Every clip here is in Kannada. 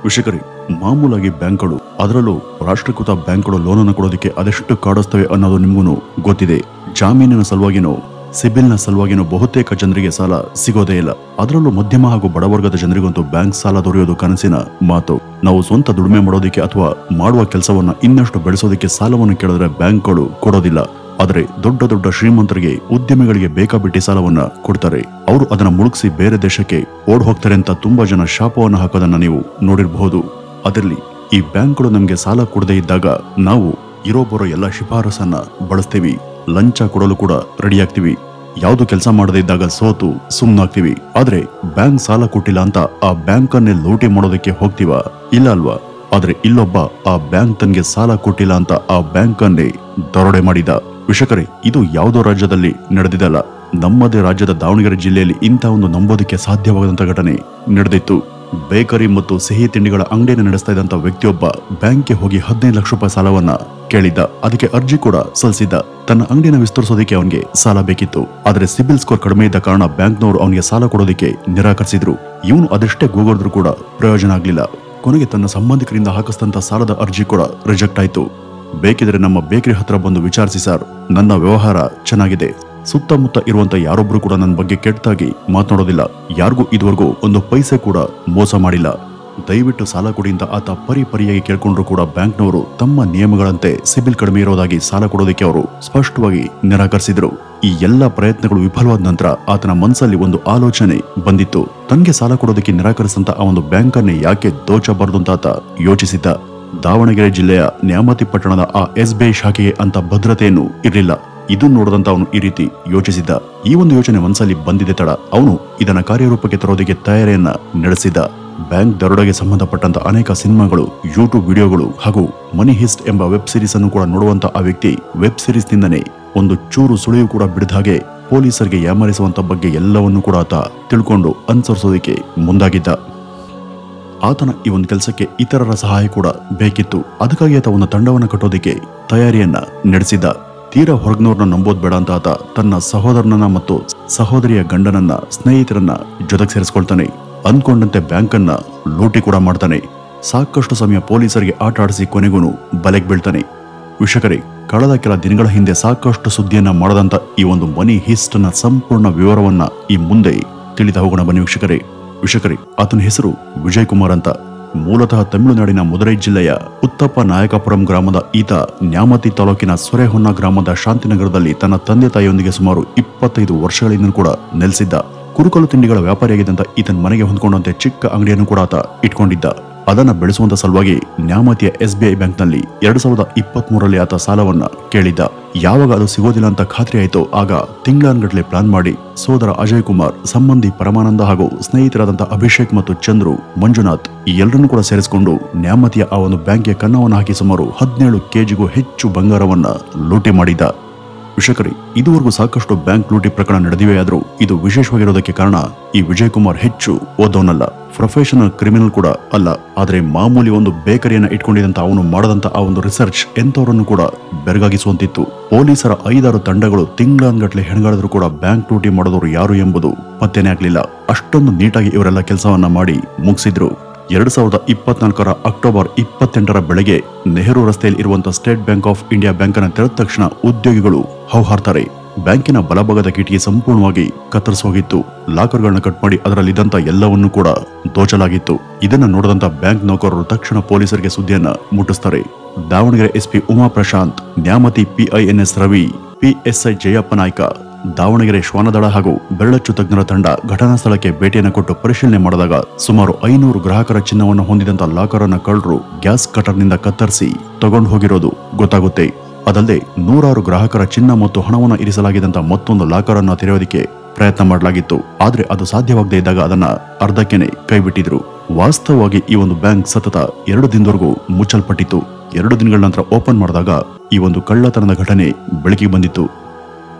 ವೀಕ್ಷಕರೇ, ಮಾಮೂಲಾಗಿ ಬ್ಯಾಂಕ್ಗಳು, ಅದರಲ್ಲೂ ರಾಷ್ಟ್ರೀಕೃತ ಬ್ಯಾಂಕ್ಗಳು ಲೋನನ್ನು ಕೊಡೋದಕ್ಕೆ ಅದೆಷ್ಟು ಕಾಡಿಸ್ತವೆ ಅನ್ನೋದು ನಿಮಗೂ ಗೊತ್ತಿದೆ. ಜಾಮೀನಿನ ಸಲುವಾಗಿನೋ ಸಿಬಿಲ್ನ ಸಲುವಾಗಿನೋ ಬಹುತೇಕ ಜನರಿಗೆ ಸಾಲ ಸಿಗೋದೇ ಇಲ್ಲ. ಅದರಲ್ಲೂ ಮಧ್ಯಮ ಹಾಗೂ ಬಡವರ್ಗದ ಜನರಿಗಂತೂ ಬ್ಯಾಂಕ್ ಸಾಲ ದೊರೆಯೋದು ಕನಸಿನ ಮಾತು. ನಾವು ಸ್ವಂತ ದುಡಿಮೆ ಮಾಡೋದಕ್ಕೆ ಅಥವಾ ಮಾಡುವ ಕೆಲಸವನ್ನ ಇನ್ನಷ್ಟು ಬೆಳೆಸೋದಕ್ಕೆ ಸಾಲವನ್ನು ಕೇಳಿದ್ರೆ ಬ್ಯಾಂಕ್ಗಳು ಕೊಡೋದಿಲ್ಲ. ಆದರೆ ದೊಡ್ಡ ದೊಡ್ಡ ಶ್ರೀಮಂತರಿಗೆ, ಉದ್ಯಮಿಗಳಿಗೆ ಬೇಕಾಬಿಟ್ಟಿ ಸಾಲವನ್ನ ಕೊಡ್ತಾರೆ. ಅವರು ಅದನ್ನ ಮುಳುಗಿಸಿ ಬೇರೆ ದೇಶಕ್ಕೆ ಓಡ್ ಹೋಗ್ತಾರೆ ಅಂತ ತುಂಬಾ ಜನ ಶಾಪವನ್ನು ಹಾಕೋದನ್ನ ನೀವು ನೋಡಿರಬಹುದು. ಅದರಲ್ಲಿ ಈ ಬ್ಯಾಂಕ್ಗಳು ನಮ್ಗೆ ಸಾಲ ಕೊಡದೇ ಇದ್ದಾಗ ನಾವು ಇರೋಬರೋ ಎಲ್ಲ ಶಿಫಾರಸನ್ನ ಬಳಸ್ತೀವಿ. ಲಂಚ ಕೊಡಲು ಕೂಡ ರೆಡಿ ಆಗ್ತೀವಿ. ಯಾವ್ದು ಕೆಲಸ ಮಾಡದೇ ಇದ್ದಾಗ ಸೋತು ಸುಮ್ನಾಗ್ತೀವಿ. ಆದ್ರೆ ಬ್ಯಾಂಕ್ ಸಾಲ ಕೊಟ್ಟಿಲ್ಲ ಅಂತ ಆ ಬ್ಯಾಂಕ್ ಅನ್ನೇ ಲೂಟಿ ಮಾಡೋದಕ್ಕೆ ಹೋಗ್ತೀವ? ಇಲ್ಲ ಅಲ್ವಾ? ಆದ್ರೆ ಇಲ್ಲೊಬ್ಬ ಆ ಬ್ಯಾಂಕ್ ತನ್ಗೆ ಸಾಲ ಕೊಟ್ಟಿಲ್ಲ ಅಂತ ಆ ಬ್ಯಾಂಕ್ ಅನ್ನೇ ದರೋಡೆ ಮಾಡಿದ. ವೀಕ್ಷಕರೇ, ಇದು ಯಾವುದೋ ರಾಜ್ಯದಲ್ಲಿ ನಡೆದಿದ್ದಲ್ಲ. ನಮ್ಮದೇ ರಾಜ್ಯದ ದಾವಣಗೆರೆ ಜಿಲ್ಲೆಯಲ್ಲಿ ಇಂಥ ಒಂದು ನಂಬೋದಕ್ಕೆ ಸಾಧ್ಯವಾಗದಂತ ಘಟನೆ ನಡೆದಿತ್ತು. ಬೇಕರಿ ಮತ್ತು ಸಿಹಿ ತಿಂಡಿಗಳ ಅಂಗಡಿಯನ್ನು ನಡೆಸ್ತಾ ಇದ್ದಂತ ವ್ಯಕ್ತಿಯೊಬ್ಬ ಬ್ಯಾಂಕ್ಗೆ ಹೋಗಿ 15 ಲಕ್ಷ ರೂಪಾಯಿ ಸಾಲವನ್ನ ಕೇಳಿದ್ದ. ಅದಕ್ಕೆ ಅರ್ಜಿ ಕೂಡ ಸಲ್ಲಿಸಿದ್ದ. ತನ್ನ ಅಂಗಡಿಯನ್ನು ವಿಸ್ತರಿಸೋದಕ್ಕೆ ಅವನಿಗೆ ಸಾಲ ಬೇಕಿತ್ತು. ಆದ್ರೆ ಸಿಬಿಲ್ ಸ್ಕೋರ್ ಕಡಿಮೆ ಇದ್ದ ಕಾರಣ ಬ್ಯಾಂಕ್ನವರು ಅವನಿಗೆ ಸಾಲ ಕೊಡೋದಕ್ಕೆ ನಿರಾಕರಿಸಿದ್ರು. ಇವನು ಅದೆಷ್ಟೇ ಕೂಗಿದ್ರು ಕೂಡ ಪ್ರಯೋಜನ ಆಗ್ಲಿಲ್ಲ. ಕೊನೆಗೆ ತನ್ನ ಸಂಬಂಧಿಕರಿಂದ ಹಾಕಿಸಿದಂತ ಸಾಲದ ಅರ್ಜಿ ಕೂಡ ರಿಜೆಕ್ಟ್ ಆಯ್ತು. ಬೇಕಿದ್ರೆ ನಮ್ಮ ಬೇಕರಿ ಹತ್ರ ಬಂದು ವಿಚಾರಿಸಿ ಸರ್, ನನ್ನ ವ್ಯವಹಾರ ಚೆನ್ನಾಗಿದೆ. ಸುತ್ತಮುತ್ತ ಇರುವಂತ ಯಾರೊಬ್ರು ಕೂಡ ನನ್ನ ಬಗ್ಗೆ ಕೆಟ್ಟದಾಗಿ ಮಾತನಾಡೋದಿಲ್ಲ. ಯಾರಿಗೂ ಇದುವರೆಗೂ ಒಂದು ಪೈಸೆ ಕೂಡ ಮೋಸ ಮಾಡಿಲ್ಲ. ದಯವಿಟ್ಟು ಸಾಲ ಕೊಡಿ ಅಂತ ಆತ ಪರಿಯಾಗಿ ಕೇಳ್ಕೊಂಡ್ರು ಕೂಡ ಬ್ಯಾಂಕ್ನವರು ತಮ್ಮ ನಿಯಮಗಳಂತೆ ಸಿಬಿಲ್ ಕಡಿಮೆ ಇರೋದಾಗಿ ಸಾಲ ಕೊಡೋದಕ್ಕೆ ಅವರು ಸ್ಪಷ್ಟವಾಗಿ ನಿರಾಕರಿಸಿದ್ರು. ಈ ಎಲ್ಲ ಪ್ರಯತ್ನಗಳು ವಿಫಲವಾದ ನಂತರ ಆತನ ಮನಸ್ಸಲ್ಲಿ ಒಂದು ಆಲೋಚನೆ ಬಂದಿತ್ತು. ತನ್ಗೆ ಸಾಲ ಕೊಡೋದಕ್ಕೆ ನಿರಾಕರಿಸಿದಂತ ಆ ಒಂದು ಬ್ಯಾಂಕ್ ಅನ್ನೇ ಯಾಕೆ ದೋಚಬಾರದು ಅಂತ ಆತ ಯೋಚಿಸಿದ್ದ. ದಾವಣಗೆರೆ ಜಿಲ್ಲೆಯ ನ್ಯಾಮತಿ ಪಟ್ಟಣದ ಆ SBI ಶಾಖೆಗೆ ಅಂತ ಭದ್ರತೆಯನ್ನು ಇರಲಿಲ್ಲ. ಇದನ್ನು ನೋಡಿದಂತ ಅವನು ಈ ರೀತಿ ಯೋಚಿಸಿದ್ದ. ಈ ಒಂದು ಯೋಚನೆ ಮನಸ್ಸಲ್ಲಿ ಬಂದಿದೆ ತಡ ಅವನು ಇದನ್ನ ಕಾರ್ಯರೂಪಕ್ಕೆ ತರೋದಕ್ಕೆ ತಯಾರಿಯನ್ನ ನಡೆಸಿದ. ಬ್ಯಾಂಕ್ ದರೋಡೆಗೆ ಸಂಬಂಧಪಟ್ಟಂತ ಅನೇಕ ಸಿನಿಮಾಗಳು, ಯೂಟ್ಯೂಬ್ ವಿಡಿಯೋಗಳು ಹಾಗೂ ಮನಿ ಹಿಸ್ಟ್ ಎಂಬ ವೆಬ್ ಸಿರೀಸ್ ಅನ್ನು ಕೂಡ ನೋಡುವಂತ ಆ ವ್ಯಕ್ತಿ ವೆಬ್ ಸಿರೀಸ್ ನಿಂದನೇ ಒಂದು ಚೂರು ಸುಳಿವು ಕೂಡ ಬಿಡದ ಹಾಗೆ ಪೊಲೀಸರಿಗೆ ಯಾಮಾರಿಸುವಂತ ಬಗ್ಗೆ ಎಲ್ಲವನ್ನೂ ಕೂಡ ಆತ ತಿಳ್ಕೊಂಡು ಅನುಸರಿಸೋದಕ್ಕೆ ಮುಂದಾಗಿದ್ದ. ಆತನ ಈ ಒಂದು ಕೆಲಸಕ್ಕೆ ಇತರರ ಸಹಾಯ ಕೂಡ ಬೇಕಿತ್ತು. ಅದಕ್ಕಾಗಿ ಆತ ಒಂದು ತಂಡವನ್ನು ಕಟ್ಟೋದಕ್ಕೆ ತಯಾರಿಯನ್ನ ನಡೆಸಿದ್ದ. ತೀರಾ ಹೊರಗ್ನವ್ರನ್ನ ನಂಬೋದ್ ಬೇಡ ಅಂತ ಆತ ತನ್ನ ಸಹೋದರನನ್ನ ಮತ್ತು ಸಹೋದರಿಯ ಗಂಡನನ್ನ, ಸ್ನೇಹಿತರನ್ನ ಜೊತೆಗೆ ಸೇರಿಸ್ಕೊಳ್ತಾನೆ. ಅಂದ್ಕೊಂಡಂತೆ ಬ್ಯಾಂಕ್ ಅನ್ನ ಲೂಟಿ ಕೂಡ ಮಾಡ್ತಾನೆ. ಸಾಕಷ್ಟು ಸಮಯ ಪೊಲೀಸರಿಗೆ ಆಟ ಆಡಿಸಿ ಕೊನೆಗೂ ಬಲೆಗೆ ಬೀಳ್ತಾನೆ. ವೀಕ್ಷಕರೇ, ಕಳೆದ ಕೆಲ ದಿನಗಳ ಹಿಂದೆ ಸಾಕಷ್ಟು ಸುದ್ದಿಯನ್ನ ಮಾಡದಂತ ಈ ಒಂದು ಮನಿ ಹಿಸ್ಟ್ ನ ಸಂಪೂರ್ಣ ವಿವರವನ್ನ ಈ ಮುಂದೆ ತಿಳಿದ ಹೋಗೋಣ ಬನ್ನಿ ವೀಕ್ಷಕರೇ. ಆತನ ಹೆಸರು ವಿಜಯ್ ಕುಮಾರ್ ಅಂತ. ಮೂಲತಃ ತಮಿಳುನಾಡಿನ ಮದುರೈ ಜಿಲ್ಲೆಯ ಉತ್ತಪ್ಪ ನಾಯಕಪುರಂ ಗ್ರಾಮದ ಈತ ನ್ಯಾಮತಿ ತಾಲೂಕಿನ ಸೊರೆಹೊನ್ನ ಗ್ರಾಮದ ಶಾಂತಿನಗರದಲ್ಲಿ ತನ್ನ ತಂದೆ ತಾಯಿಯೊಂದಿಗೆ ಸುಮಾರು 25 ವರ್ಷಗಳಿಂದ ಕೂಡ ನೆಲೆಸಿದ್ದ. ಕುರುಕಲು ತಿಂಡಿಗಳ ವ್ಯಾಪಾರಿಯಾಗಿದ್ದಂತ ಈತನ ಮನೆಗೆ ಹೊಂದ್ಕೊಂಡಂತೆ ಚಿಕ್ಕ ಅಂಗಡಿಯನ್ನು ಕೂಡ ಆತ ಇಟ್ಕೊಂಡಿದ್ದ. ಅದನ್ನ ಬೆಳೆಸುವಂತ ಸಲುವಾಗಿ ನ್ಯಾಮತಿಯ SBI ಬ್ಯಾಂಕ್ನಲ್ಲಿ 2023ರಲ್ಲಿ ಆತ ಸಾಲವನ್ನ ಕೇಳಿದ್ದ. ಯಾವಾಗ ಅದು ಸಿಗೋದಿಲ್ಲ ಅಂತ ಖಾತ್ರಿ ಆಯ್ತೋ ಆಗ ತಿಂಗಳಾನ್ಗಟ್ಲೆ ಪ್ಲಾನ್ ಮಾಡಿ ಸೋದರ ಅಜಯ್ ಕುಮಾರ್, ಸಂಬಂಧಿ ಪರಮಾನಂದ ಹಾಗೂ ಸ್ನೇಹಿತರಾದಂತ ಅಭಿಷೇಕ್ ಮತ್ತು ಚಂದ್ರು, ಮಂಜುನಾಥ್ ಈ ಎಲ್ಲರನ್ನೂ ಕೂಡ ಸೇರಿಸಿಕೊಂಡು ನ್ಯಾಮತಿಯ ಆ ಒಂದು ಬ್ಯಾಂಕ್ಗೆ ಕನ್ನವನ್ನು ಹಾಕಿ ಸುಮಾರು 17 kgಗೂ ಹೆಚ್ಚು ಬಂಗಾರವನ್ನ ಲೂಟಿ ಮಾಡಿದ್ದ. ವೀಕ್ಷಕರೇ, ಇದುವರೆಗೂ ಸಾಕಷ್ಟು ಬ್ಯಾಂಕ್ ಲೂಟಿ ಪ್ರಕರಣ ನಡೆದಿವೆಯಾದರೂ ಇದು ವಿಶೇಷವಾಗಿರೋದಕ್ಕೆ ಕಾರಣ ಈ ವಿಜಯ್ ಕುಮಾರ್ ಹೆಚ್ಚು ಓದೋನಲ್ಲ, ಪ್ರೊಫೆಷನಲ್ ಕ್ರಿಮಿನಲ್ ಕೂಡ ಅಲ್ಲ. ಆದ್ರೆ ಮಾಮೂಲಿ ಒಂದು ಬೇಕರಿಯನ್ನ ಇಟ್ಕೊಂಡಿದ್ದಂತ ಅವನು ಮಾಡದಂತ ಆ ಒಂದು ರಿಸರ್ಚ್ ಎಂತವರನ್ನು ಕೂಡ ಬೆರಗಾಗಿಸುವಂತಿತ್ತು. ಪೊಲೀಸರ 5-6 ತಂಡಗಳು ತಿಂಗಳಾನ್ಗಟ್ಲೆ ಹೆಣಗಾಡಿದ್ರು ಕೂಡ ಬ್ಯಾಂಕ್ ಲೂಟಿ ಮಾಡೋದವರು ಯಾರು ಎಂಬುದು ಪತ್ತೆನೇ ಆಗ್ಲಿಲ್ಲ. ಅಷ್ಟೊಂದು ನೀಟಾಗಿ ಇವರೆಲ್ಲ ಕೆಲಸವನ್ನ ಮಾಡಿ ಮುಗಿಸಿದ್ರು. 2024ರ ಅಕ್ಟೋಬರ್ 28ರ ಬೆಳಗ್ಗೆ ನೆಹರು ರಸ್ತೆಯಲ್ಲಿ ಇರುವಂತಹ state bank of India bank ಅನ್ನು ತೆರೆದ ತಕ್ಷಣ ಉದ್ಯೋಗಿಗಳು ಹೌಹಾರ್ತಾರೆ. ಬ್ಯಾಂಕಿನ ಬಲಭಾಗದ ಕಿಟಕಿ ಸಂಪೂರ್ಣವಾಗಿ ಕತ್ತರಿಸೋಗಿತ್ತು. ಲಾಕರ್ಗಳನ್ನ ಕಟ್ ಮಾಡಿ ಅದರಲ್ಲಿದ್ದಂತ ಎಲ್ಲವನ್ನೂ ಕೂಡ ದೋಚಲಾಗಿತ್ತು. ಇದನ್ನ ನೋಡಿದಂತ ಬ್ಯಾಂಕ್ ನೌಕರರು ತಕ್ಷಣ ಪೊಲೀಸರಿಗೆ ಸುದ್ದಿಯನ್ನ ಮುಟ್ಟಿಸ್ತಾರೆ. Davanagere SP Uma Prashant, Nyamathi PINS Ravi, PSI Jayappa Naik, Davanagere ಶ್ವಾನದಳ ಹಾಗೂ ಬೆರಳಚ್ಚು ತಜ್ಞರ ತಂಡ ಘಟನಾ ಸ್ಥಳಕ್ಕೆ ಭೇಟಿಯನ್ನು ಕೊಟ್ಟು ಪರಿಶೀಲನೆ ಮಾಡಿದಾಗ ಸುಮಾರು 500 ಗ್ರಾಹಕರ ಚಿನ್ನವನ್ನು ಹೊಂದಿದಂತ ಲಾಕರ್ ಅನ್ನ ಕಳ್ಳರು ಗ್ಯಾಸ್ ಕಟರ್ನಿಂದ ಕತ್ತರಿಸಿ ತಗೊಂಡು ಹೋಗಿರೋದು ಗೊತ್ತಾಗುತ್ತೆ. ಅದಲ್ಲದೆ 100 ಗ್ರಾಹಕರ ಚಿನ್ನ ಮತ್ತು ಹಣವನ್ನು ಇರಿಸಲಾಗಿದ್ದಂತ ಮತ್ತೊಂದು ಲಾಕರ್ ಅನ್ನ ತೆರೆಯೋದಕ್ಕೆ ಪ್ರಯತ್ನ ಮಾಡಲಾಗಿತ್ತು. ಆದ್ರೆ ಅದು ಸಾಧ್ಯವಾಗದೇ ಇದ್ದಾಗ ಅದನ್ನ ಅರ್ಧಕ್ಕೆನೆ ಕೈಬಿಟ್ಟಿದ್ರು. ವಾಸ್ತವವಾಗಿ ಈ ಒಂದು ಬ್ಯಾಂಕ್ ಸತತ 2 ದಿನದವರೆಗೂ ಮುಚ್ಚಲ್ಪಟ್ಟಿತ್ತು. 2 ದಿನಗಳ ನಂತರ ಓಪನ್ ಮಾಡಿದಾಗ ಈ ಒಂದು ಕಳ್ಳತನದ ಘಟನೆ ಬೆಳಕಿಗೆ ಬಂದಿತ್ತು.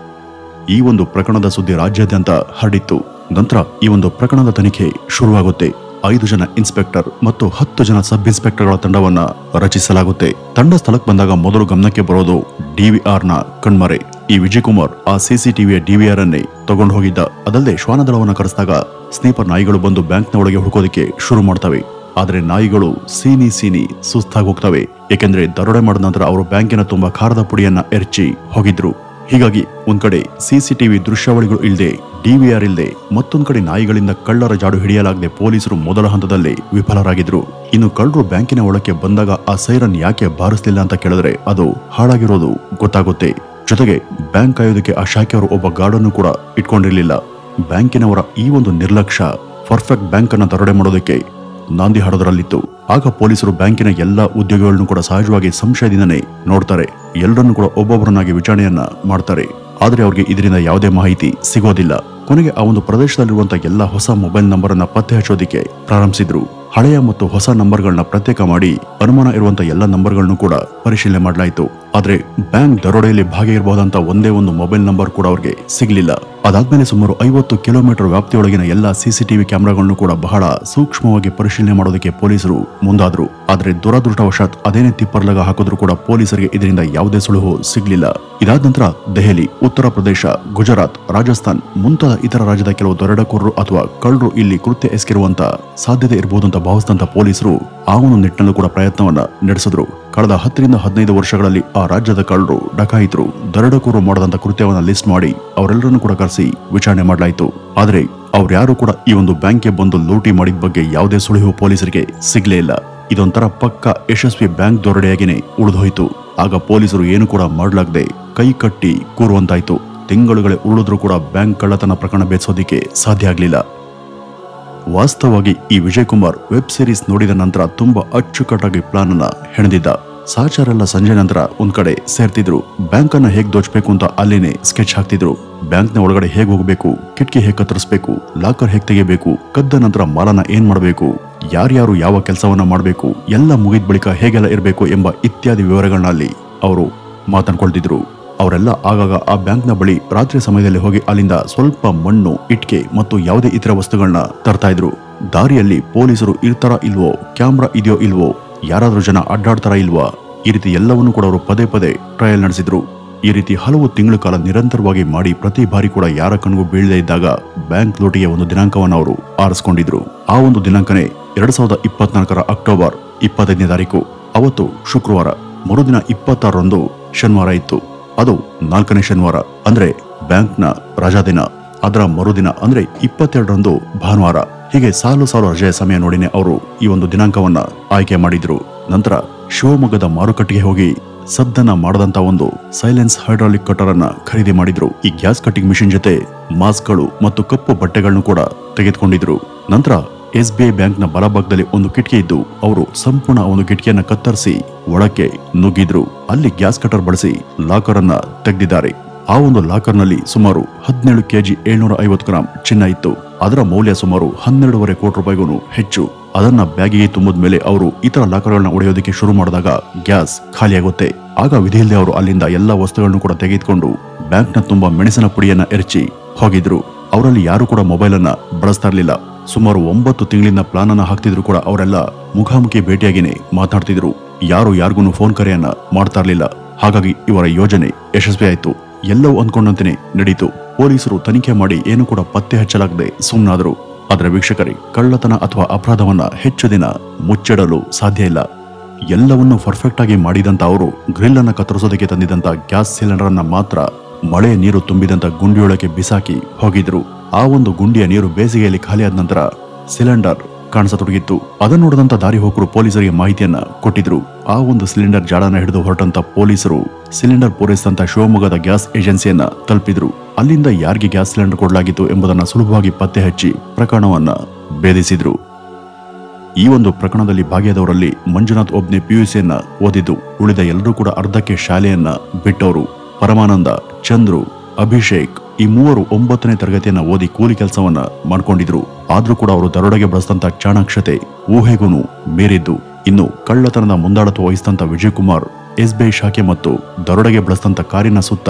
ಈ ಒಂದು ಪ್ರಕರಣದ ಸುದ್ದಿ ರಾಜ್ಯಾದ್ಯಂತ ಹರಡಿತ್ತು. ನಂತರ ಈ ಒಂದು ಪ್ರಕರಣದ ತನಿಖೆ ಶುರುವಾಗುತ್ತೆ. 5 ಜನ ಇನ್ಸ್ಪೆಕ್ಟರ್ ಮತ್ತು 10 ಜನ ಸಬ್ ಇನ್ಸ್ಪೆಕ್ಟರ್ಗಳ ತಂಡವನ್ನ ರಚಿಸಲಾಗುತ್ತೆ. ತಂಡ ಸ್ಥಳಕ್ಕೆ ಬಂದಾಗ ಮೊದಲು ಗಮನಕ್ಕೆ ಬರೋದು DVR ನ ಕಣ್ಮರೆ. ಈ ವಿಜಯ್ ಕುಮಾರ್ ಆ CCTVಯ DVR ಅನ್ನೇ ತಗೊಂಡು ಹೋಗಿದ್ದ. ಅದಲ್ಲದೆ ಶ್ವಾನದಳವನ್ನ ಕರೆಸಿದಾಗ ಸ್ನೀಪರ್ ನಾಯಿಗಳು ಬಂದು ಬ್ಯಾಂಕ್ನ ಒಳಗೆ ಹುಡುಕೋದಕ್ಕೆ ಶುರು ಮಾಡ್ತವೆ. ಆದ್ರೆ ನಾಯಿಗಳು ಸೀನಿ ಸುಸ್ತಾಗಿ ಹೋಗ್ತವೆ. ಏಕೆಂದ್ರೆ ದರೋಡೆ ಮಾಡಿದ ನಂತರ ಅವರು ಬ್ಯಾಂಕಿನ ತುಂಬಾ ಖಾರದ ಪುಡಿಯನ್ನ ಎರಚಿ ಹೋಗಿದ್ರು. ಹೀಗಾಗಿ ಒಂದ್ ಕಡೆ ಸಿಸಿಟಿವಿ ದೃಶ್ಯಾವಳಿಗಳು ಇಲ್ಲದೆ, ಡಿವಿಆರ್ ಇಲ್ಲದೆ, ಮತ್ತೊಂದ್ ಕಡೆ ನಾಯಿಗಳಿಂದ ಕಳ್ಳರ ಜಾಡು ಹಿಡಿಯಲಾಗದೆ ಪೊಲೀಸರು ಮೊದಲ ಹಂತದಲ್ಲಿ ವಿಫಲರಾಗಿದ್ರು. ಇನ್ನು ಕಳ್ಳರು ಬ್ಯಾಂಕಿನ ಒಳಕ್ಕೆ ಬಂದಾಗ ಆ ಸೈರನ್ ಯಾಕೆ ಬಾರಿಸಲಿಲ್ಲ ಅಂತ ಕೇಳಿದ್ರೆ ಅದು ಹಾಳಾಗಿರೋದು ಗೊತ್ತಾಗುತ್ತೆ. ಜೊತೆಗೆ ಬ್ಯಾಂಕ್ ಕಾಯೋದಕ್ಕೆ ಆ ಶಾಖೆಯವರು ಒಬ್ಬ ಗಾರ್ಡನ್ನು ಕೂಡ ಇಟ್ಕೊಂಡಿರ್ಲಿಲ್ಲ. ಬ್ಯಾಂಕಿನವರ ಈ ಒಂದು ನಿರ್ಲಕ್ಷ್ಯ ಪರ್ಫೆಕ್ಟ್ ಬ್ಯಾಂಕ್ ಅನ್ನ ದರೋಡೆ ಮಾಡೋದಕ್ಕೆ ನಾಂದಿ ಹಾಡೋದ್ರಲ್ಲಿತ್ತು. ಆಗ ಪೊಲೀಸರು ಬ್ಯಾಂಕಿನ ಎಲ್ಲಾ ಉದ್ಯೋಗಿಗಳನ್ನು ಕೂಡ ಸಹಜವಾಗಿ ಸಂಶಯದಿಂದನೇ ನೋಡ್ತಾರೆ. ಎಲ್ಲರನ್ನು ಕೂಡ ಒಬ್ಬೊಬ್ಬರನ್ನಾಗಿ ವಿಚಾರಣೆಯನ್ನ ಮಾಡ್ತಾರೆ. ಆದ್ರೆ ಅವ್ರಿಗೆ ಇದರಿಂದ ಯಾವುದೇ ಮಾಹಿತಿ ಸಿಗೋದಿಲ್ಲ. ಕೊನೆಗೆ ಆ ಒಂದು ಪ್ರದೇಶದಲ್ಲಿರುವಂತಹ ಎಲ್ಲಾ ಹೊಸ ಮೊಬೈಲ್ ನಂಬರ್ ಅನ್ನ ಪತ್ತೆ ಹಚ್ಚೋದಿಕ್ಕೆ ಪ್ರಾರಂಭಿಸಿದ್ರು. ಹಳೆಯ ಮತ್ತು ಹೊಸ ನಂಬರ್ಗಳನ್ನ ಪ್ರತ್ಯೇಕ ಮಾಡಿ ಅನುಮಾನ ಇರುವಂತಹ ಎಲ್ಲಾ ನಂಬರ್ಗಳನ್ನು ಕೂಡ ಪರಿಶೀಲನೆ ಮಾಡಲಾಯಿತು. ಆದ್ರೆ ಬ್ಯಾಂಕ್ ದರೋಡೆಯಲ್ಲಿ ಭಾಗಿಯಾಗಿರಬಹುದಂತ ಒಂದೇ ಒಂದು ಮೊಬೈಲ್ ನಂಬರ್ ಕೂಡ ಅವ್ರಿಗೆ ಸಿಗ್ಲಿಲ್ಲ. ಅದಾದ್ಮೇಲೆ ಸುಮಾರು 50 ಕಿಲೋಮೀಟರ್ ವ್ಯಾಪ್ತಿಯೊಳಗಿನ ಎಲ್ಲಾ ಸಿಸಿಟಿವಿ ಕ್ಯಾಮೆರಾಗಳನ್ನು ಕೂಡ ಬಹಳ ಸೂಕ್ಷ್ಮವಾಗಿ ಪರಿಶೀಲನೆ ಮಾಡೋದಕ್ಕೆ ಪೊಲೀಸರು ಮುಂದಾದ್ರು. ಆದ್ರೆ ದುರದೃಷ್ಟವಶಾತ್ ಅದೇನೇ ತಿಪ್ಪರ್ಲಗ ಹಾಕಿದ್ರು ಕೂಡ ಪೊಲೀಸರಿಗೆ ಇದರಿಂದ ಯಾವುದೇ ಸುಳುಹು ಸಿಗ್ಲಿಲ್ಲ. ಇದಾದ ನಂತರ ದೆಹಲಿ, ಉತ್ತರ ಪ್ರದೇಶ, ಗುಜರಾತ್, ರಾಜಸ್ಥಾನ್ ಮುಂತಾದ ಇತರ ರಾಜ್ಯದ ಕೆಲವು ದರೋಡೆಕೋರರು ಅಥವಾ ಕಳ್ಳರು ಇಲ್ಲಿ ಕೃತ್ಯ ಎಸಗಿರುವಂತ ಸಾಧ್ಯತೆ ಇರಬಹುದು ಅಂತ ಭಾವಿಸಿದಂತ ಪೊಲೀಸರು ಆ ಒಂದು ನಿಟ್ಟಿನಲ್ಲೂ ಕೂಡ ಪ್ರಯತ್ನವನ್ನ ನಡೆಸಿದ್ರು. ಕಳೆದ 10 ರಿಂದ 15 ವರ್ಷಗಳಲ್ಲಿ ಆ ರಾಜ್ಯದ ಕಳ್ಳರು, ಡಕಾಯಿತರು, ದರೋಡೆಕೋರರು ಮಾಡದಂತ ಕೃತ್ಯವನ್ನ ಲಿಸ್ಟ್ ಮಾಡಿ ಅವರೆಲ್ಲರನ್ನು ಕೂಡ ಕರೆಸಿ ವಿಚಾರಣೆ ಮಾಡಲಾಯಿತು. ಆದ್ರೆ ಅವ್ರ್ಯಾರು ಕೂಡ ಈ ಒಂದು ಬ್ಯಾಂಕ್ಗೆ ಬಂದು ಲೂಟಿ ಮಾಡಿದ ಬಗ್ಗೆ ಯಾವುದೇ ಸುಳಿವು ಪೊಲೀಸರಿಗೆ ಸಿಗ್ಲೇ ಇಲ್ಲ. ಇದೊಂಥರ ಪಕ್ಕ ಯಶಸ್ವಿ ಬ್ಯಾಂಕ್ ದರೋಡೆಯಾಗಿನೇ ಉಳಿದೋಯ್ತು. ಆಗ ಪೊಲೀಸರು ಏನು ಕೂಡ ಮಾಡಲಾಗದೆ ಕೈ ಕಟ್ಟಿ ಕೂರುವಂತಾಯ್ತು. ತಿಂಗಳುಗಳೇ ಉಳಿದ್ರೂ ಕೂಡ ಬ್ಯಾಂಕ್ ಕಳ್ಳತನ ಪ್ರಕರಣ ಬೇಯಿಸೋದಿಕ್ಕೆ ಸಾಧ್ಯ ಆಗ್ಲಿಲ್ಲ. ವಾಸ್ತವವಾಗಿ ಈ ವಿಜಯ್ ಕುಮಾರ್ ವೆಬ್ ಸೀರೀಸ್ ನೋಡಿದ ನಂತರ ತುಂಬಾ ಅಚ್ಚುಕಟ್ಟಾಗಿ ಪ್ಲಾನ್ ಅನ್ನ ಹೆಣೆದಿದ್ದ. ಸಹಚರೆಲ್ಲ ಸಂಜೆ ನಂತರ ಒಂದ್ ಕಡೆ ಸೇರ್ತಿದ್ರು. ಬ್ಯಾಂಕ್ ಅನ್ನ ಹೇಗ್ ದೋಚಬೇಕು ಅಂತ ಅಲ್ಲಿನೇ ಸ್ಕೆಚ್ ಹಾಕ್ತಿದ್ರು. ಬ್ಯಾಂಕ್ ನ ಒಳಗಡೆ ಹೇಗ್ ಹೋಗಬೇಕು, ಕಿಟಕಿ ಹೇಗ್ ಕತ್ತರಿಸಬೇಕು, ಲಾಕರ್ ಹೇಗ್ ತೆಗೆಯಬೇಕು, ಕದ್ದ ನಂತರ ಮಾಲನ ಏನ್ ಮಾಡಬೇಕು, ಯಾರ್ಯಾರು ಯಾವ ಕೆಲಸವನ್ನ ಮಾಡಬೇಕು, ಎಲ್ಲ ಮುಗಿದ ಬಳಿಕ ಹೇಗೆಲ್ಲ ಇರಬೇಕು ಎಂಬ ಇತ್ಯಾದಿ ವಿವರಗಳನ್ನ ಅಲ್ಲಿ ಅವರು ಮಾತನಾಡ್ಕೊಳ್ತಿದ್ರು. ಅವರೆಲ್ಲ ಆಗಾಗ ಆ ಬ್ಯಾಂಕ್ನ ಬಳಿ ರಾತ್ರಿ ಸಮಯದಲ್ಲಿ ಹೋಗಿ ಅಲ್ಲಿಂದ ಸ್ವಲ್ಪ ಮಣ್ಣು, ಇಟ್ಕೆ ಮತ್ತು ಯಾವುದೇ ಇತರ ವಸ್ತುಗಳನ್ನ ತರ್ತಾ ಇದ್ರು. ದಾರಿಯಲ್ಲಿ ಪೊಲೀಸರು ಇರ್ತಾರ ಇಲ್ವೋ, ಕ್ಯಾಮ್ರಾ ಇದೆಯೋ ಇಲ್ವೋ, ಯಾರಾದ್ರೂ ಜನ ಅಡ್ಡಾಡ್ತಾರ ಇಲ್ವಾ, ಈ ರೀತಿ ಎಲ್ಲವನ್ನೂ ಕೂಡ ಅವರು ಪದೇ ಪದೇ ಟ್ರಯಲ್ ನಡೆಸಿದ್ರು. ಈ ರೀತಿ ಹಲವು ತಿಂಗಳ ಕಾಲ ನಿರಂತರವಾಗಿ ಮಾಡಿ ಪ್ರತಿ ಬಾರಿ ಕೂಡ ಯಾರ ಕಣ್ಗೂ ಬೀಳದೇ ಇದ್ದಾಗ ಬ್ಯಾಂಕ್ ಲೂಟಿಗೆ ಒಂದು ದಿನಾಂಕವನ್ನು ಅವರು ಆರಿಸಿಕೊಂಡಿದ್ರು. ಆ ಒಂದು ದಿನಾಂಕನೇ 2024 ಅಕ್ಟೋಬರ್ 25ನೇ ತಾರೀಕು. ಅವತ್ತು ಶುಕ್ರವಾರ. ಮರುದಿನ 26ರಂದು ಶನಿವಾರ ಇತ್ತು. ಅದು 4ನೇ ಶನಿವಾರ, ಅಂದ್ರೆ ಬ್ಯಾಂಕ್ನ ರಜಾ ದಿನ. ಅದರ ಮರುದಿನ ಅಂದ್ರೆ 22ರಂದು ಭಾನುವಾರ. ಹೀಗೆ ಸಾಲು ರಜೆಯ ಸಮಯ ನೋಡಿನೇ ಅವರು ಈ ಒಂದು ದಿನಾಂಕವನ್ನ ಆಯ್ಕೆ ಮಾಡಿದ್ರು. ನಂತರ ಶಿವಮೊಗ್ಗದ ಮಾರುಕಟ್ಟೆಗೆ ಹೋಗಿ ಸದ್ದನ್ನ ಮಾಡದಂತ ಒಂದು ಸೈಲೆನ್ಸ್ ಹೈಡ್ರಾಲಿಕ್ ಕಟರ್ ಅನ್ನ ಖರೀದಿ ಮಾಡಿದ್ರು. ಈ ಗ್ಯಾಸ್ ಕಟ್ಟಿಂಗ್ ಮಿಷಿನ್ ಜೊತೆ ಮಾಸ್ಕ್ಗಳು ಮತ್ತು ಕಪ್ಪು ಬಟ್ಟೆಗಳನ್ನು ಕೂಡ ತೆಗೆದುಕೊಂಡಿದ್ರು. ನಂತರ SBI ಬ್ಯಾಂಕ್ ನ ಬಲಭಾಗದಲ್ಲಿ ಒಂದು ಕಿಟಕಿ ಇದ್ದು ಅವರು ಸಂಪೂರ್ಣ ಒಂದು ಕಿಟಕಿಯನ್ನ ಕತ್ತರಿಸಿ ಒಳಕ್ಕೆ ನುಗ್ಗಿದ್ರು. ಅಲ್ಲಿ ಗ್ಯಾಸ್ ಕಟರ್ ಬಳಸಿ ಲಾಕರ್ ಅನ್ನ ತೆಗೆದಿದ್ದಾರೆ. ಆ ಒಂದು ಲಾಕರ್ ನಲ್ಲಿ ಸುಮಾರು 17 kg 750 ಗ್ರಾಂ ಚಿನ್ನ ಇತ್ತು. ಅದರ ಮೌಲ್ಯ ಸುಮಾರು 12.5 ಕೋಟಿ ರೂಪಾಯಿಗೂ ಹೆಚ್ಚು. ಅದನ್ನ ಬ್ಯಾಗಿಗೆ ತುಂಬಿದ ಮೇಲೆ ಅವರು ಇತರ ಲಾಕರ್ಗಳನ್ನ ಒಡೆಯೋದಕ್ಕೆ ಶುರು ಮಾಡಿದಾಗ ಗ್ಯಾಸ್ ಖಾಲಿಯಾಗುತ್ತೆ. ಆಗ ವಿಧಿಯಿಲ್ಲದೆ ಅವರು ಅಲ್ಲಿಂದ ಎಲ್ಲಾ ವಸ್ತುಗಳನ್ನು ಕೂಡ ತೆಗೆದುಕೊಂಡು ಬ್ಯಾಂಕ್ನ ತುಂಬಾ ಮೆಣಸಿನ ಪುಡಿಯನ್ನ ಎರಚಿ ಹೋಗಿದ್ರು. ಅವರಲ್ಲಿ ಯಾರು ಕೂಡ ಮೊಬೈಲ್ ಅನ್ನ ಬಳಸ್ತಾ ಇರಲಿಲ್ಲ. ಸುಮಾರು 9 ತಿಂಗಳಿಂದ ಪ್ಲಾನ್ ಅನ್ನ ಹಾಕ್ತಿದ್ರು ಕೂಡ ಅವರೆಲ್ಲ ಮುಖಾಮುಖಿ ಭೇಟಿಯಾಗಿನೇ ಮಾತನಾಡ್ತಿದ್ರು. ಯಾರು ಯಾರಿಗೂ ಫೋನ್ ಕರೆಯನ್ನ ಮಾಡ್ತಾ ಇರ್ಲಿಲ್ಲ. ಹಾಗಾಗಿ ಇವರ ಯೋಜನೆ ಯಶಸ್ವಿ ಆಯ್ತು. ಎಲ್ಲವೂ ಅಂದ್ಕೊಂಡಂತೆಯೇ ನಡೀತು. ಪೊಲೀಸರು ತನಿಖೆ ಮಾಡಿ ಏನು ಕೂಡ ಪತ್ತೆ ಹಚ್ಚಲಾಗದೆ ಸುಮ್ಮನಾದ್ರು. ಆದ್ರೆ ವೀಕ್ಷಕರೇ, ಕಳ್ಳತನ ಅಥವಾ ಅಪರಾಧವನ್ನ ಹೆಚ್ಚು ದಿನ ಮುಚ್ಚಿಡಲು ಸಾಧ್ಯ ಇಲ್ಲ. ಎಲ್ಲವನ್ನೂ ಪರ್ಫೆಕ್ಟ್ ಆಗಿ ಮಾಡಿದಂತ ಅವರು ಗ್ರಿಲ್ ಅನ್ನ ಕತ್ತರಿಸೋದಕ್ಕೆ ತಂದಿದ್ದಂತ ಗ್ಯಾಸ್ ಸಿಲಿಂಡರ್ ಅನ್ನ ಮಾತ್ರ ಮಳೆ ನೀರು ತುಂಬಿದಂತ ಗುಂಡಿಯೊಳಗೆ ಬಿಸಾಕಿ ಹೋಗಿದ್ರು. ಆ ಒಂದು ಗುಂಡಿಯ ನೀರು ಬೇಸಿಗೆಯಲ್ಲಿ ಖಾಲಿಯಾದ ನಂತರ ಸಿಲಿಂಡರ್ ಕಾಣಿಸತೊಡಗಿತ್ತು. ಅದನ್ನು ನೋಡಿದಂತ ದಾರಿ ಹೋಕರು ಪೊಲೀಸರಿಗೆ ಮಾಹಿತಿಯನ್ನ ಕೊಟ್ಟಿದ್ರು. ಆ ಒಂದು ಸಿಲಿಂಡರ್ ಜಾಡನ್ನ ಹಿಡಿದು ಹೊರಟಂತ ಪೊಲೀಸರು ಸಿಲಿಂಡರ್ ಪೂರೈಸಿದಂತ ಶಿವಮೊಗ್ಗದ ಗ್ಯಾಸ್ ಏಜೆನ್ಸಿಯನ್ನ ತಲುಪಿದ್ರು. ಅಲ್ಲಿಂದ ಯಾರಿಗೆ ಗ್ಯಾಸ್ ಸಿಲಿಂಡರ್ ಕೊಡಲಾಗಿತ್ತು ಎಂಬುದನ್ನ ಸುಲಭವಾಗಿ ಪತ್ತೆ ಹಚ್ಚಿ ಪ್ರಕರಣವನ್ನ ಭೇದಿಸಿದ್ರು. ಈ ಒಂದು ಪ್ರಕರಣದಲ್ಲಿ ಭಾಗಿಯಾದವರಲ್ಲಿ ಮಂಜುನಾಥ್ ಒಬ್ನೇ PUCಯನ್ನ ಓದಿದ್ದು. ಉಳಿದ ಎಲ್ಲರೂ ಕೂಡ ಅರ್ಧಕ್ಕೆ ಶಾಲೆಯನ್ನ ಬಿಟ್ಟವರು. ಪರಮಾನಂದ, ಚಂದ್ರು, ಅಭಿಷೇಕ್ ಈ ಮೂವರು 9ನೇ ತರಗತಿಯನ್ನ ಓದಿ ಕೂಲಿ ಕೆಲಸವನ್ನ ಮಾಡ್ಕೊಂಡಿದ್ರು. ಆದ್ರೂ ಕೂಡ ಅವರು ದರೋಡೆಗೆ ಬಳಸಿದಂತ ಚಾಣಾಕ್ಷತೆ ಊಹೆಗೂ ಮೀರಿದ್ದು. ಇನ್ನು ಕಳ್ಳತನದ ಮುಂದಾಳತ್ವ ವಹಿಸಿದಂತ ವಿಜಯ್ ಕುಮಾರ್ SBI ಶಾಖೆ ಮತ್ತು ದರೋಡೆಗೆ ಬಳಸಿದಂತ ಕಾರಿನ ಸುತ್ತ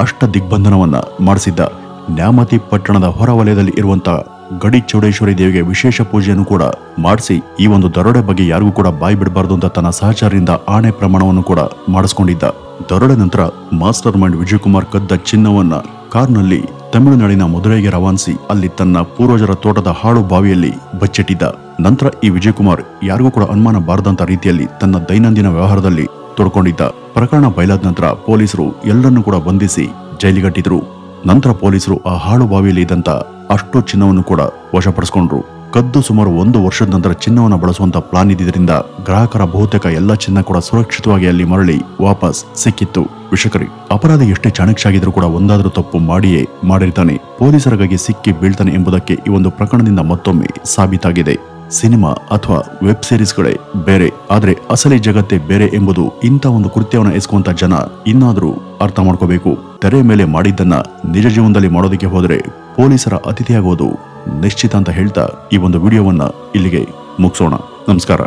ಅಷ್ಟ ದಿಗ್ಬಂಧನವನ್ನ ಮಾಡಿಸಿದ್ದ. ನ್ಯಾಮತಿ ಪಟ್ಟಣದ ಹೊರವಲಯದಲ್ಲಿ ಇರುವಂತ ಗಡಿ ಚೌಡೇಶ್ವರಿ ದೇವಿಗೆ ವಿಶೇಷ ಪೂಜೆಯನ್ನು ಕೂಡ ಮಾಡಿಸಿ ಈ ಒಂದು ದರೋಡೆ ಬಗ್ಗೆ ಯಾರಿಗೂ ಕೂಡ ಬಾಯಿ ಬಿಡಬಾರದು ಅಂತ ತನ್ನ ಸಹಚರರಿಂದ ಆಣೆ ಪ್ರಮಾಣವನ್ನು ಕೂಡ ಮಾಡಿಸ್ಕೊಂಡಿದ್ದ. ದರೋಡೆ ನಂತರ ಮಾಸ್ಟರ್ ಮೈಂಡ್ ವಿಜಯ್ ಕುಮಾರ್ ಕದ್ದ ಚಿನ್ನವನ್ನ ಕಾರ್ನಲ್ಲಿ ತಮಿಳುನಾಡಿನ ಮದುರೈಗೆ ರವಾನಿಸಿ ಅಲ್ಲಿ ತನ್ನ ಪೂರ್ವಜರ ತೋಟದ ಹಾಳು ಬಾವಿಯಲ್ಲಿ ಬಚ್ಚಿಟ್ಟಿದ್ದ. ನಂತರ ಈ ವಿಜಯ್ ಕುಮಾರ್ ಯಾರಿಗೂ ಕೂಡ ಅನುಮಾನ ಬಾರದಂತ ರೀತಿಯಲ್ಲಿ ತನ್ನ ದೈನಂದಿನ ವ್ಯವಹಾರದಲ್ಲಿ ತೊಡ್ಕೊಂಡಿದ್ದ. ಪ್ರಕರಣ ಬಯಲಾದ ನಂತರ ಪೊಲೀಸರು ಎಲ್ಲರನ್ನೂ ಕೂಡ ಬಂಧಿಸಿ ಜೈಲಿಗಟ್ಟಿದ್ರು. ನಂತರ ಪೊಲೀಸರು ಆ ಹಾಳು ಬಾವಿಯಲ್ಲಿ ಇದ್ದಂತ ಅಷ್ಟು ಚಿನ್ನವನ್ನು ಕೂಡ ವಶಪಡಿಸಿಕೊಂಡ್ರು. ಕದ್ದು ಸುಮಾರು 1 ವರ್ಷದ ನಂತರ ಚಿನ್ನವನ್ನು ಬಳಸುವಂತ ಪ್ಲಾನ್ ಇದ್ದಿದ್ದರಿಂದ ಗ್ರಾಹಕರ ಬಹುತೇಕ ಎಲ್ಲ ಚಿನ್ನ ಕೂಡ ಸುರಕ್ಷಿತವಾಗಿ ಅಲ್ಲಿ ಮರಳಿ ವಾಪಸ್ ಸಿಕ್ಕಿತ್ತು. ವೀಕ್ಷಕರೇ, ಅಪರಾಧಿ ಎಷ್ಟೇ ಚಾಣಕ್ಯ ಆಗಿದ್ರೂ ಕೂಡ ಒಂದಾದ್ರೂ ತಪ್ಪು ಮಾಡಿಯೇ ಮಾಡಿರ್ತಾನೆ. ಪೊಲೀಸರಿಗಾಗಿ ಸಿಕ್ಕಿ ಬೀಳ್ತಾನೆ ಎಂಬುದಕ್ಕೆ ಈ ಒಂದು ಪ್ರಕರಣದಿಂದ ಮತ್ತೊಮ್ಮೆ ಸಾಬೀತಾಗಿದೆ. ಸಿನಿಮಾ ಅಥವಾ ವೆಬ್ ಸೀರೀಸ್ಗಳೇ ಬೇರೆ, ಆದ್ರೆ ಅಸಲಿ ಜಗತ್ತೇ ಬೇರೆ ಎಂಬುದು ಇಂಥ ಒಂದು ಕೃತ್ಯವನ್ನು ಎಸಗುವಂತ ಜನ ಇನ್ನಾದ್ರೂ ಅರ್ಥ ಮಾಡ್ಕೋಬೇಕು. ತೆರೆ ಮೇಲೆ ಮಾಡಿದ್ದನ್ನ ನಿಜ ಜೀವನದಲ್ಲಿ ಮಾಡೋದಕ್ಕೆ ಹೋದ್ರೆ ಪೊಲೀಸರ ಅತಿಥಿಯಾಗೋದು ನಿಶ್ಚಿತ ಅಂತ ಹೇಳ್ತಾ ಈ ಒಂದು ವಿಡಿಯೋವನ್ನ ಇಲ್ಲಿಗೆ ಮುಗಿಸೋಣ. ನಮಸ್ಕಾರ.